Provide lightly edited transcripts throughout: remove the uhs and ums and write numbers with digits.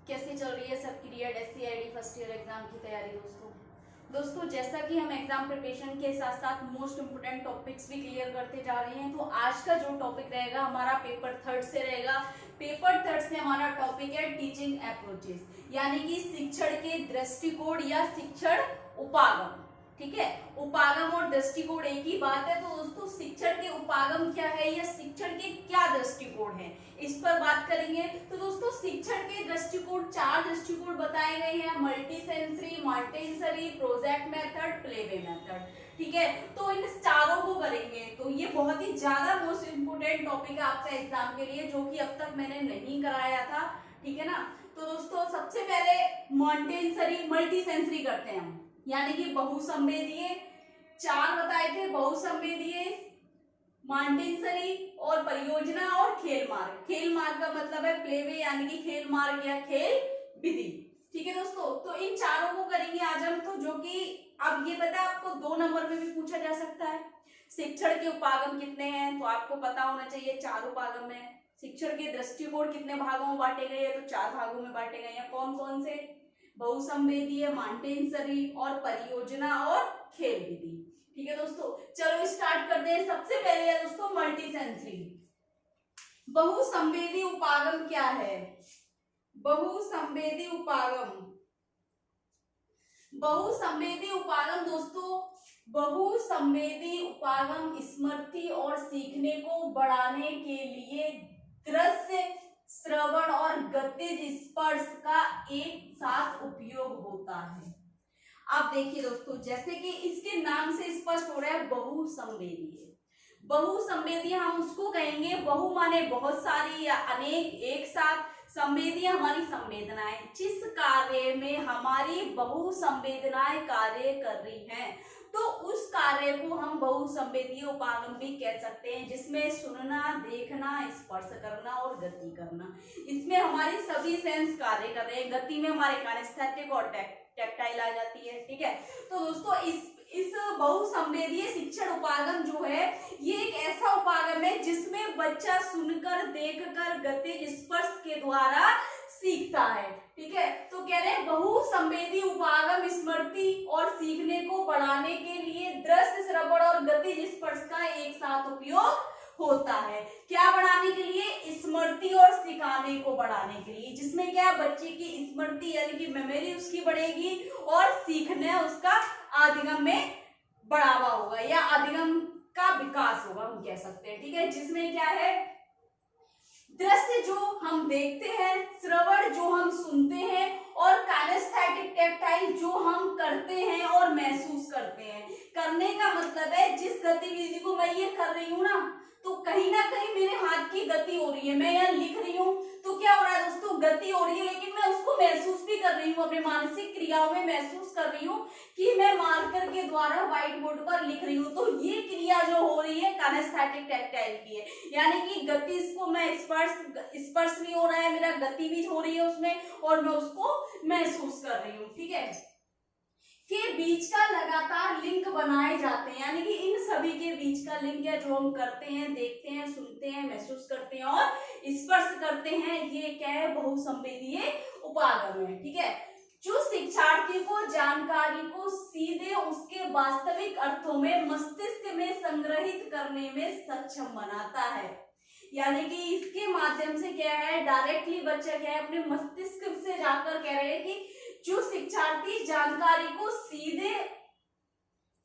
कैसे चल रही है सबकी SCID फर्स्ट ईयर एग्जाम की तैयारी दोस्तों जैसा कि हम एग्जाम प्रिपरेशन के साथ साथ मोस्ट इम्पोर्टेंट टॉपिक्स भी क्लियर करते जा रहे हैं, तो आज का जो टॉपिक रहेगा हमारा पेपर थर्ड से रहेगा। पेपर थर्ड से हमारा टॉपिक है टीचिंग अप्रोचेस, यानी कि शिक्षण के दृष्टिकोण या शिक्षण उपागम। ठीक है, उपागम और दृष्टिकोण एक ही बात है। तो दोस्तों शिक्षण के उपागम क्या है या शिक्षण के क्या दृष्टिकोण है, इस पर बात करेंगे। तो दोस्तों शिक्षण के दृष्टिकोण, चार दृष्टिकोण बताए गए हैं: multi sensory, Montessori, project method, playway method. ठीक है, तो इन चारों को करेंगे। तो ये बहुत ही ज्यादा मोस्ट इंपोर्टेंट टॉपिक है आपका एग्जाम के लिए, जो कि अब तक मैंने नहीं कराया था। ठीक है ना। तो दोस्तों सबसे पहले मॉन्टेसरी मल्टी सेंसरी करते हैं हम, यानी कि बहुसंवेदीय। चार बताए थे: बहुसंवेदीय, मॉन्टेसरी और परियोजना और खेल मार्ग। खेल मार्ग का मतलब है प्लेवे, यानी कि खेल मार्ग या खेल विधि। ठीक है दोस्तों, तो इन चारों को करेंगे आज हम। तो जो कि अब ये पता है आपको 2 नंबर में भी पूछा जा सकता है, शिक्षण के उपागम कितने हैं, तो आपको पता होना चाहिए 4 उपागम है। शिक्षण के दृष्टिकोण कितने भागों में बांटे गए हैं, तो 4 भागों में बांटे गए हैं। कौन कौन से? बहुसंवेदीय, मॉन्टेसरी और परियोजना और खेल विधि। ठीक है दोस्तों, चलो स्टार्ट करते हैं। सबसे पहले है दोस्तों मल्टी सेंसरी। बहुसंवेदी उपागम क्या है? बहुसंवेदी उपागम, बहुसंवेदी उपागम दोस्तों, बहुसंवेदी उपागम स्मृति और सीखने को बढ़ाने के लिए दृश्य, श्रवण और गतिज स्पर्श का एक साथ उपयोग होता है। आप देखिए दोस्तों, जैसे कि इसके नाम से स्पष्ट हो रहा है बहुसंवेदी। बहुसंवेदी हम उसको कहेंगे, बहु माने बहुत सारी या अनेक, एक साथ। संवेदी हमारी संवेदनाएं, जिस कार्य में हमारी बहुसंवेदनाएं कार्य कर रही हैं, तो उस कार्य को हम बहुसंवेदीय उपागम भी कह सकते हैं, जिसमें सुनना, देखना, स्पर्श करना और गति करना, इसमें हमारी सभी सेंस कार्य कर रहे हैं। गति में हमारे काइनेस्थेटिक और टैक्टाइल आ जाती है। ठीक है, तो दोस्तों इस बहुसंवेदीय शिक्षण उपागम जो है, ये एक ऐसा उपागम है जिसमें बच्चा सुनकर, देखकर, गतिज स्पर्श के द्वारा सीखता है। ठीक है, तो कह रहे हैं बहुसंवेदी उपागम स्मृति और सीखने को बढ़ाने के लिए दृश्य, श्रवण और गतिज स्पर्श का एक साथ उपयोग होता है। क्या बढ़ाने के लिए? स्मृति और सिखाने को बढ़ाने के लिए, जिसमें क्या बच्चे की स्मृति यानी कि मेमोरी उसकी बढ़ेगी और सीखने उसका अधिगम में बढ़ावा होगा या अधिगम का विकास होगा, हम कह सकते हैं। ठीक है, जिसमें क्या है, दृश्य जो हम देखते हैं, श्रवण जो हम सुनते हैं और काइनेस्थेटिक टैक्टाइल जो हम करते हैं और महसूस करते हैं। करने का मतलब है जिस गतिविधि को मैं ये कर रही हूँ ना, तो कहीं ना कहीं मेरे हाथ की गति हो रही है। मैं यहाँ लिख रही हूँ तो क्या हो रहा है दोस्तों, गति हो रही है, लेकिन मैं उसको महसूस भी कर रही हूँ, अपने मानसिक क्रियाओं में महसूस कर रही हूँ कि मैं मार्कर के द्वारा व्हाइट बोर्ड पर लिख रही हूँ। तो ये क्रिया जो हो रही है काइनेस्थेटिक टैक्टाइल की है, यानी कि गति, इसको मैं स्पर्श भी हो रहा है, मेरा गति भी हो रही है उसमें और मैं उसको महसूस कर रही हूँ। ठीक है, के बीच का लगातार लिंक बनाए जाते हैं, यानी कि इन सभी के बीच का लिंक है जो हम करते हैं, देखते हैं, सुनते हैं, महसूस करते हैं और स्पर्श करते हैं, ये क्या है, बहुसंवेदीय उपागम है। ठीक है, जो शिक्षार्थी को जानकारी को सीधे उसके वास्तविक अर्थों में मस्तिष्क में संग्रहित करने में सक्षम बनाता है, यानी कि इसके माध्यम से क्या है, डायरेक्टली बच्चा क्या है, अपने मस्तिष्क से जाकर कह रहे हैं कि जो शिक्षार्थी जानकारी को सीधे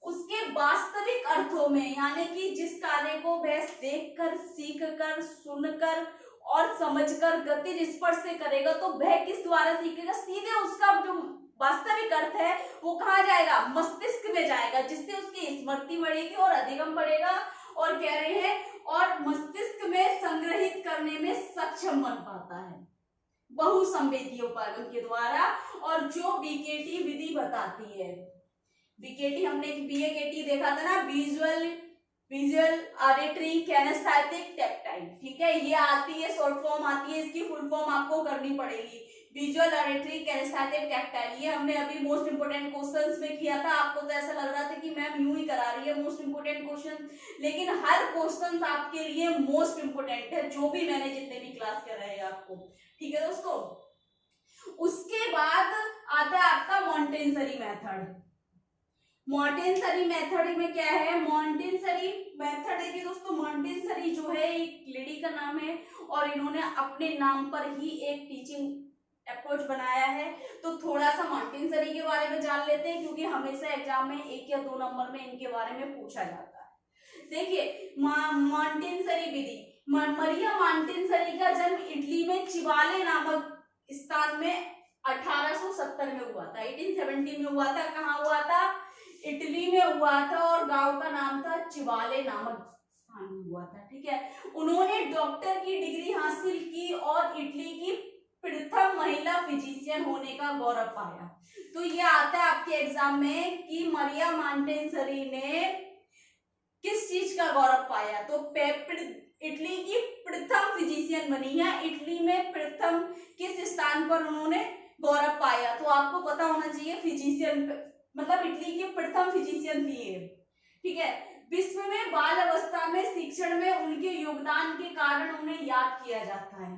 उसके वास्तविक अर्थों में, यानी कि जिस कार्य को वह देखकर, सीखकर, सुनकर और समझकर गतिज स्पर्श से करेगा, तो वह किस द्वारा सीखेगा, सीधे उसका जो वास्तविक अर्थ है वो कहाँ जाएगा, मस्तिष्क में जाएगा, जिससे उसकी स्मृति बढ़ेगी और अधिगम बढ़ेगा। और कह रहे हैं और मस्तिष्क में संग्रहित करने में सक्षम बन पाता है बहुसंवेदीय उपागम के द्वारा। और जो बीकेटी विधि बताती है, बीकेटी हमने बीएकेटी देखा था ना, विजुअल, ऑडिटरी, काइनेस्थेटिक, टैक्टाइल। ठीक है, ये आती है, शॉर्ट फॉर्म आती है, इसकी फुल फॉर्म आपको करनी पड़ेगी। विजुअल, ऑडिटरी, काइनेस्थेटिक, टैक्टाइल, ये हमने अभी मोस्ट इंपोर्टेंट क्वेश्चंस में किया था। आपको तो ऐसा लग रहा था कि मैम यूं ही करा रही है मोस्ट इंपोर्टेंट क्वेश्चन, लेकिन हर क्वेश्चन आपके लिए मोस्ट इंपोर्टेंट है, जो भी मैंने जितने भी क्लास कराए आपको। ठीक है दोस्तों, उसके बाद आता है आपका मॉन्टेसरी मेथड। मॉन्टेसरी मेथड में क्या है, मॉन्टेसरी मेथड है कि दोस्तों मॉन्टेसरी जो है एक लेडी का नाम है और इन्होंने अपने नाम पर ही एक टीचिंग अप्रोच बनाया है। तो थोड़ा सा मॉन्टेसरी के बारे में जान लेते हैं क्योंकि हमेशा एग्जाम में 1 या 2 नंबर में इनके बारे में पूछा जाता है। देखिए मॉन्टेसरी विधि, मरिया मॉन्टेसरी का जन्म इटली में चिवाले नामक स्थान में 1870 में हुआ था। 1870 में हुआ था। कहाँ हुआ था? इटली में हुआ था और गांव का नाम था चिवाले नामक स्थान में हुआ था। ठीक है, उन्होंने डॉक्टर की डिग्री हासिल की और इटली की प्रथम महिला फिजिशियन होने का गौरव पाया। तो ये आता है आपके एग्जाम में कि मरिया मॉन्टेसरी ने किस चीज का गौरव पाया? तो इटली की प्रथम फिजिशियन बनी है। इटली में प्रथम किस स्थान पर उन्होंने गौरव पाया? तो आपको पता होना चाहिए फिजिशियन, मतलब इटली की प्रथम फिजिशियन थी ये। ठीक है, विश्व में बाल अवस्था में शिक्षण में उनके योगदान के कारण उन्हें याद किया जाता है।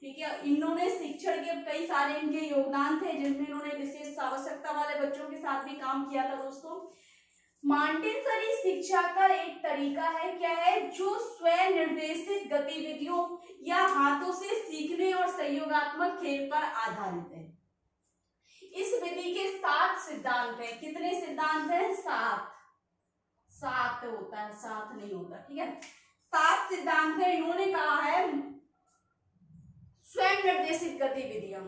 ठीक है, इन्होंने शिक्षण के कई सारे इनके योगदान थे जिनमें इन्होंने विशेष आवश्यकता वाले बच्चों के साथ भी काम किया था। दोस्तों मॉन्टेसरी शिक्षा का एक तरीका है, क्या है? जो स्वयं निर्देशित गतिविधियों या हाथों से सीखने और सहयोगात्मक खेल पर आधारित है। इस विधि के 7 सिद्धांत हैं। कितने सिद्धांत हैं? 7 होता है, 7 नहीं होता। ठीक है, 7 सिद्धांत है। इन्होंने कहा है स्वयं निर्देशित गतिविधियां,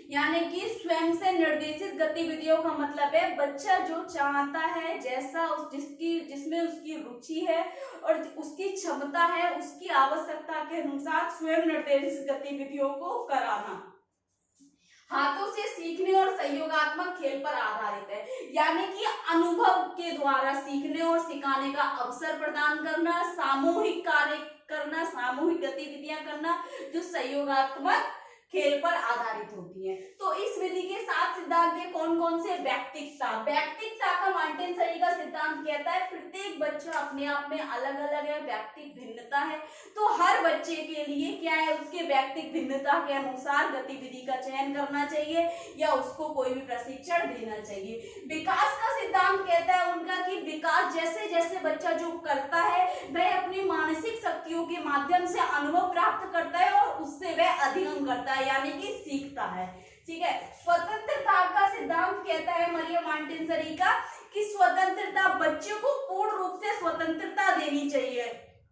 यानी कि स्वयं से निर्देशित गतिविधियों का मतलब है बच्चा जो चाहता है, जैसा जिसमें उसकी रुचि है और उसकी क्षमता है, उसकी आवश्यकता के अनुसार स्वयं निर्देशित गतिविधियों को कराना। हाथों से सीखने और सहयोगात्मक खेल पर आधारित है, यानी कि अनुभव के द्वारा सीखने और सिखाने का अवसर प्रदान करना, सामूहिक कार्य करना, सामूहिक गतिविधियां करना जो सहयोगात्मक खेल पर आधारित होती है। तो इस विधि के 7 सिद्धांत है। कौन कौन से? व्यक्तिकता का मॉन्टेसरी का सिद्धांत कहता है प्रत्येक बच्चा अपने आप में अलग अलग है, व्यक्तिक भिन्नता है। तो हर बच्चे के लिए क्या है, उसके व्यक्तिक भिन्नता के अनुसार गतिविधि का चयन करना चाहिए या उसको कोई भी प्रशिक्षण देना चाहिए। विकास का सिद्धांत कहता है उनका कि विकास जैसे जैसे बच्चा जो करता है वह अपनी मानसिक शक्तियों के माध्यम से अनुभव प्राप्त करता है और उससे वह अधिगम करता है, यानी कि सीखता है। ठीक है, स्वतंत्रता का सिद्धांत कहता है मरिया मॉन्टेसरी का कि स्वतंत्रता, बच्चे को पूर्ण रूप से स्वतंत्रता देनी चाहिए।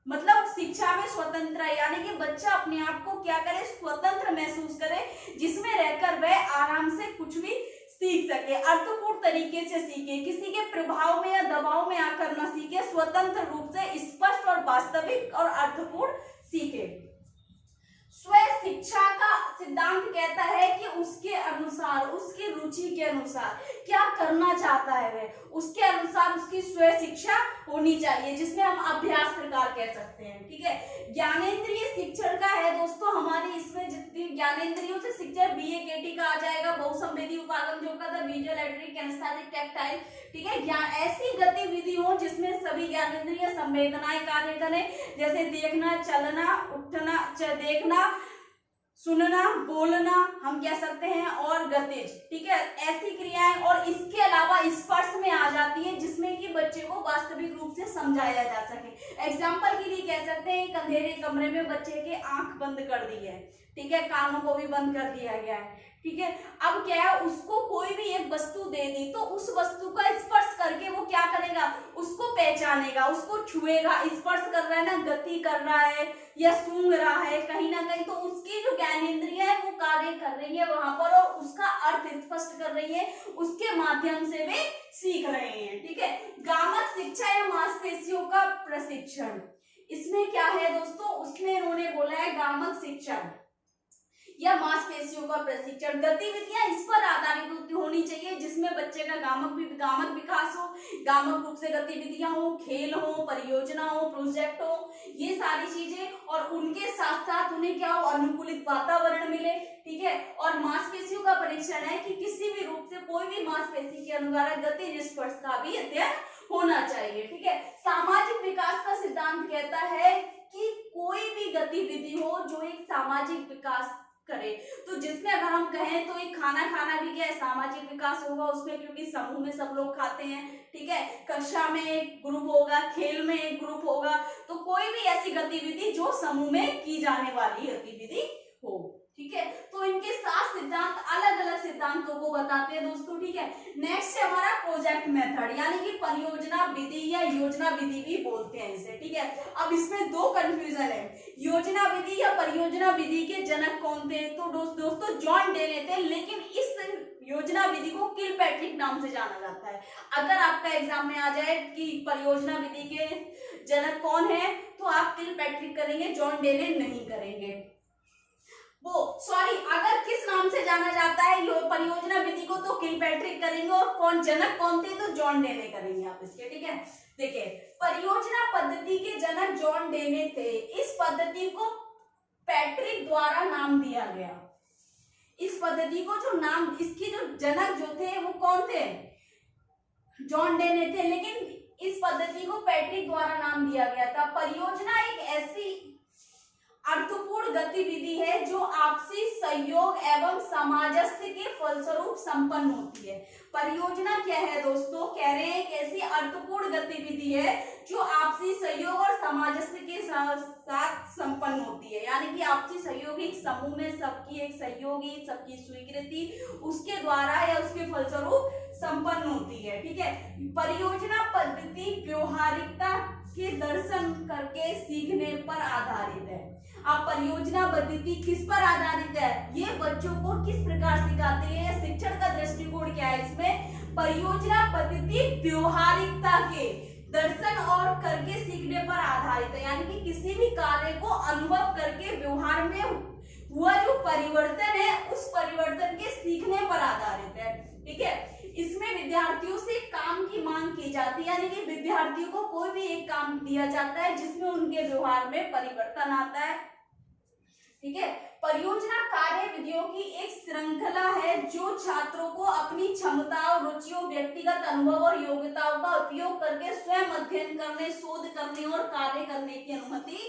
मतलब शिक्षा में स्वतंत्र है, यानी कि बच्चा अपने आप को क्या करे, स्वतंत्र महसूस करे, जिसमें रहकर वह आराम से कुछ भी सीख सके, अर्थपूर्ण तरीके से सीखे, किसी के प्रभाव में या दबाव में आकर न सीखे, स्वतंत्र रूप से स्पष्ट और वास्तविक और अर्थपूर्ण सीखे। स्व शिक्षा का सिद्धांत कहता है कि उसके अनुसार, उसकी रुचि के अनुसार क्या करना चाहता है वह, उसके अनुसार उसकी स्व शिक्षा होनी चाहिए, जिसमें हम अभ्यास प्रकार कह सकते हैं। ठीक है, ज्ञानेंद्रिय शिक्षण का है दोस्तों हमारी, इसमें जितनी ज्ञानेंद्रियों से शिक्षण BA-KT का आ जाएगा, बहुसंवेदी उपागम जो का था, विजुअल, ऑडिटरी, किनेस्थेटिक, टैक्टाइल। ठीक है, ऐसी गतिविधि हो जिसमें सभी ज्ञानेंद्रिय संवेदनाएं कार्य करें, जैसे देखना, चलना, उठना, देखना, सुनना, बोलना हम कह सकते हैं, और गतिज। ठीक है, ऐसी क्रियाएं, और इसके अलावा स्पर्श में आ जाती है जिसमें कि बच्चे को वास्तविक रूप से समझाया जा सके। एग्जाम्पल के लिए कह सकते हैं अंधेरे कमरे में बच्चे के आंख बंद कर दी है, ठीक है, कानों को भी बंद कर दिया गया है। ठीक है, अब क्या है, उसको कोई भी एक वस्तु दे दी तो उस वस्तु का स्पर्श करके वो क्या करेगा, उसको पहचानेगा, उसको छुएगा, स्पर्श कर रहा है ना, गति कर रहा है या सूंघ रहा है कहीं ना कहीं, तो उसकी जो ज्ञानेंद्रिय है वो कार्य कर रही है वहां पर और उसका अर्थ स्पष्ट कर रही है, उसके माध्यम से वे सीख रहे हैं। ठीक है, गामक शिक्षा या मांसपेशियों का प्रशिक्षण, इसमें क्या है दोस्तों, उसमें इन्होंने बोला है गामक शिक्षा या मांसपेशियों का प्रशिक्षण, गतिविधियां इस पर आधारित होनी चाहिए जिसमें बच्चे का गामक विकास हो, गामक रूप से गतिविधियां हो, खेल हो, परियोजना हो, प्रोजेक्ट हो, ये सारी चीजें, और उनके साथ साथ उन्हें क्या हो, अनुकूलित वातावरण मिले। ठीक है, और मांसपेशियों का परीक्षण है कि किसी भी रूप से कोई भी मांसपेशी के अनुसार गति स्पर्श का भी अध्ययन होना चाहिए। ठीक है, सामाजिक विकास का सिद्धांत कहता है कि कोई भी गतिविधि हो जो एक सामाजिक विकास करे। तो जिसमें अगर हम कहें तो एक खाना खाना भी क्या है, सामाजिक विकास होगा उसमें, क्योंकि समूह में सब लोग खाते हैं, ठीक है। कक्षा में एक ग्रुप होगा, खेल में एक ग्रुप होगा, तो कोई भी ऐसी गतिविधि जो समूह में की जाने वाली गतिविधि हो, ठीक है। तो इनके 7 सिद्धांत अलग अलग सिद्धांतों को बताते हैं दोस्तों, ठीक है। नेक्स्ट है हमारा प्रोजेक्ट मेथड, यानी कि परियोजना विधि या योजना विधि भी बोलते हैं इसे, ठीक है। अब इसमें 2 कंफ्यूजन है, योजना विधि या परियोजना विधि के जनक कौन थे? तो दोस्तों जॉन डेले थे, लेकिन इस योजना विधि को किलपैट्रिक नाम से जाना जाता है। अगर आपका एग्जाम में आ जाए कि परियोजना विधि के जनक कौन है, तो आप किलपैट्रिक करेंगे, जॉन डेले नहीं करेंगे। अगर किस नाम से जाना जाता है परियोजना विधि को, तो किलपैट्रिक करेंगे, और जनक कौन थे? तो जॉन डेले करेंगे आप इसके, ठीक है। देखिए, परियोजना पद्धति के जनक जॉन डेले थे। इस पद्धति को पैट्रिक द्वारा नाम दिया गया। इस पद्धति को जो नाम, इसके जो जनक जो थे वो कौन थे? जॉन डेले थे, लेकिन इस पद्धति को पैट्रिक द्वारा नाम दिया गया था। परियोजना एक ऐसी अर्थपूर्ण गतिविधि है जो आपसी सहयोग एवं सामंजस्य के फलस्वरूप संपन्न होती है। परियोजना क्या है दोस्तों? कह रहे हैं एक ऐसी अर्थपूर्ण गतिविधि है जो आपसी सहयोग और सामंजस्य के साथ संपन्न होती है, यानी कि आपसी सहयोग एक समूह में सबकी एक सहयोगी, सबकी स्वीकृति उसके द्वारा या उसके फलस्वरूप संपन्न होती है, ठीक है। परियोजना पद्धति व्यवहारिकता के दर्शन करके सीखने पर आधारित है। अब परियोजना पद्धति किस पर आधारित है? ये बच्चों को किस प्रकार सिखाती है, शिक्षण का दृष्टिकोण क्या है इसमें? परियोजना पद्धति व्यवहारिकता के दर्शन और करके सीखने पर आधारित है, यानी कि किसी भी कार्य को अनुभव करके व्यवहार में हुआ जो परिवर्तन है उस परिवर्तन के सीखने पर आधारित है, ठीक है। इसमें विद्यार्थियों से काम की मांग की जाती है, यानी कि विद्यार्थियों को कोई भी एक काम दिया जाता है जिसमें उनके व्यवहार में परिवर्तन आता है, ठीक है। परियोजना कार्य विधियों की एक श्रृंखला है जो छात्रों को अपनी क्षमताओं, रुचियों, व्यक्तिगत अनुभव और योग्यताओं का उपयोग करके स्वयं अध्ययन करने, शोध करने और कार्य करने की अनुमति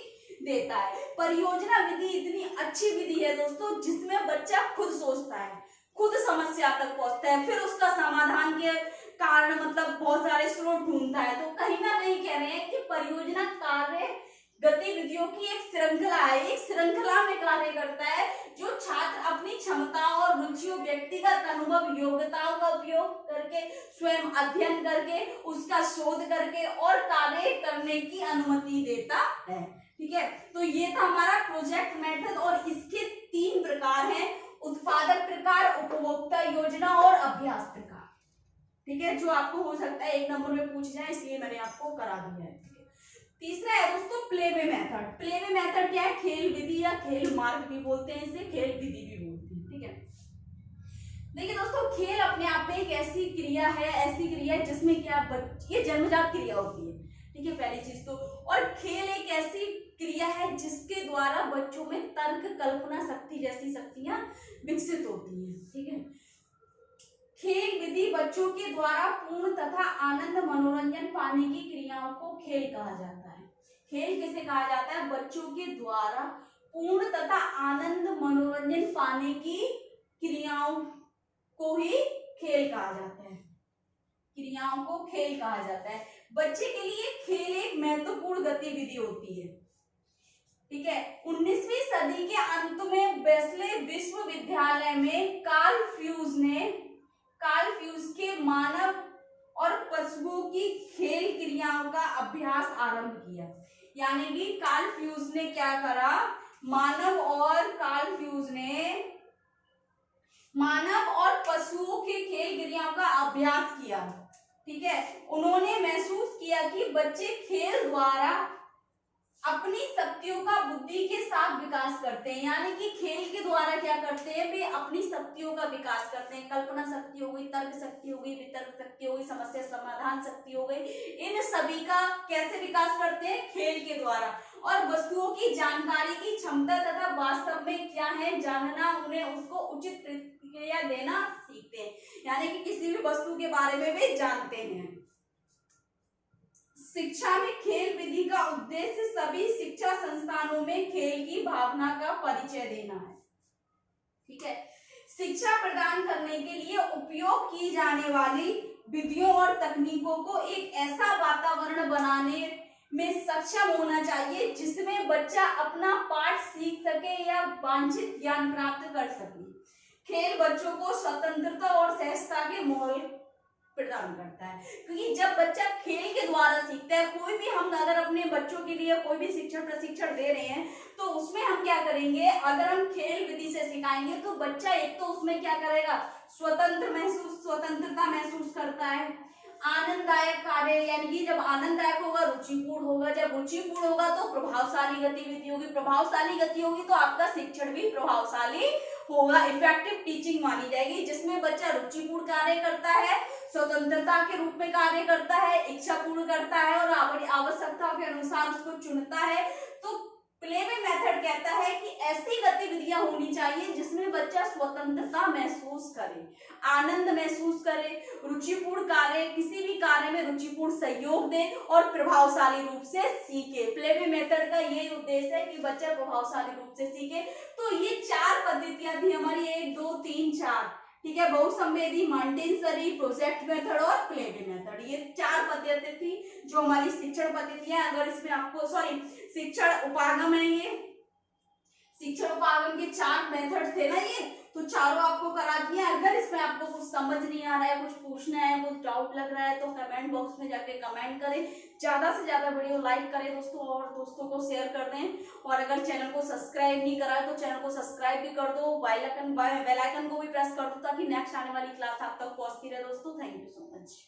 देता है। परियोजना विधि इतनी अच्छी विधि है दोस्तों जिसमें बच्चा खुद सोचता है, खुद समस्या तक पहुंचता है, फिर उसका समाधान के कारण मतलब बहुत सारे स्रोत ढूंढता है। तो कहीं ना कहीं कह रहे हैं कि परियोजना कार्य गतिविधियों की एक श्रृंखला है, एक श्रृंखला में कार्य करता है जो छात्र अपनी क्षमताओं और रुचियों, व्यक्तिगत अनुभव, योग्यताओं का उपयोग करके स्वयं अध्ययन करके उसका शोध करके और कार्य करने की अनुमति देता है, ठीक है। तो ये था हमारा प्रोजेक्ट मेथड और इसके 3 प्रकार हैं, उत्पादक प्रकार, उपभोक्ता योजना और अभ्यास प्रकार, ठीक है, जो आपको हो सकता है 1 नंबर में पूछ जाए, इसलिए मैंने आपको करा दिया है। तीसरा है दोस्तों प्लेवे मेथड। प्लेवे मेथड क्या है? खेल विधि या खेल मार्ग भी बोलते हैं इसे, खेल विधि भी बोलते हैं, ठीक है। देखिए दोस्तों, खेल अपने आप में एक ऐसी क्रिया है, ऐसी क्रिया है जिसमें क्या ये जन्मजात क्रिया होती है, ठीक है, पहली चीज तो। और खेल एक ऐसी क्रिया है जिसके द्वारा बच्चों में तर्क, कल्पना शक्ति जैसी शक्तियां विकसित होती हैं, ठीक है। खेल विधि बच्चों के द्वारा पूर्ण तथा आनंद मनोरंजन पाने की क्रियाओं को खेल कहा जाता है। खेल किसे कहा जाता है? बच्चों के द्वारा पूर्ण तथा आनंद मनोरंजन पाने की क्रियाओं को ही खेल कहा जाता है, क्रियाओं को खेल कहा जाता है। बच्चे के लिए खेल एक महत्वपूर्ण गतिविधि होती है, ठीक है। 19वीं सदी के अंत में वेस्ले विश्वविद्यालय में कार्ल फ्यूज के मानव और पशुओं की खेल क्रियाओं का अभ्यास आरंभ किया, यानी कि कार्ल फ्यूज ने क्या करा? मानव और पशुओं की खेल क्रियाओं का अभ्यास किया, ठीक है। उन्होंने महसूस किया कि बच्चे खेल द्वारा अपनी शक्तियों का बुद्धि के साथ विकास करते हैं, यानी कि खेल के द्वारा क्या करते हैं? वे अपनी शक्तियों का विकास करते हैं। कल्पना शक्ति हो गई, तर्क शक्ति हो गई, वितर्क शक्ति हो गई, समस्या समाधान शक्ति हो गई, इन सभी का कैसे विकास करते हैं? खेल के द्वारा। और वस्तुओं की जानकारी की क्षमता तथा वास्तव में क्या है जानना, उन्हें उसको उचित प्रतिक्रिया देना सीखते हैं, यानी कि किसी भी वस्तु के बारे में वे जानते हैं। शिक्षा में खेल विधि का उद्देश्य सभी शिक्षा संस्थानों में खेल की भावना का परिचय देना है। ठीक है। शिक्षा प्रदान करने के लिए उपयोग की जाने वाली विधियों और तकनीकों को एक ऐसा वातावरण बनाने में सक्षम होना चाहिए जिसमें बच्चा अपना पाठ सीख सके या वांछित ज्ञान प्राप्त कर सके। खेल बच्चों को स्वतंत्रता और सहजता के माहौल प्रदान करता है, क्योंकि जब बच्चा खेल के द्वारा सीखता है, कोई भी हम अगर अपने बच्चों के लिए कोई भी शिक्षण प्रशिक्षण दे रहे हैं तो उसमें हम क्या करेंगे, अगर हम खेल विधि से सिखाएंगे तो बच्चा एक तो उसमें क्या करेगा, स्वतंत्रता महसूस करता है। आनंददायक कार्य, यानी कि जब आनंददायक होगा, रुचिपूर्ण होगा, जब रुचिपूर्ण होगा तो प्रभावशाली गतिविधि होगी, प्रभावशाली गति होगी तो आपका शिक्षण भी प्रभावशाली होगा, इफेक्टिव टीचिंग मानी जाएगी, जिसमें बच्चा रुचिपूर्ण कार्य करता है, स्वतंत्रता के रूप में कार्य करता है, इच्छा पूर्ण करता है और अपनी आवश्यकताओं के अनुसार उसको चुनता है। तो प्लेवे मेथड कहता है कि ऐसी गतिविधियां होनी चाहिए जिसमें बच्चा स्वतंत्रता महसूस करे, आनंद महसूस करे, रुचिपूर्ण कार्य, किसी भी कार्य में रुचिपूर्ण सहयोग दे और प्रभावशाली रूप से सीखे। प्लेवे मेथड का यही उद्देश्य है कि बच्चा प्रभावशाली रूप से सीखे। तो ये 4 पद्धतियां थी हमारी, 1 2 3 4, ठीक है, बहुसंवेदी, मॉन्टेसरी, प्रोजेक्ट मेथड और प्लेवे मेथड, ये 4 पद्धतियां थी जो हमारी शिक्षण पद्धतियां। अगर इसमें आपको शिक्षण उपागम है, ये शिक्षण उपागम के 4 मेथड थे ना, ये तो चारों आपको करा दिए। अगर इसमें आपको कुछ समझ नहीं आ रहा है, कुछ पूछना है, कुछ डाउट लग रहा है तो कमेंट बॉक्स में जाके कमेंट करें, ज्यादा से ज्यादा वीडियो लाइक करें दोस्तों और दोस्तों को शेयर कर दें। और अगर चैनल को सब्सक्राइब नहीं करा है तो चैनल को सब्सक्राइब भी कर दो, बेल आइकन को भी प्रेस कर दो ताकि नेक्स्ट आने वाली क्लास आप तक पहुंचती रहे दोस्तों। Thank you so much.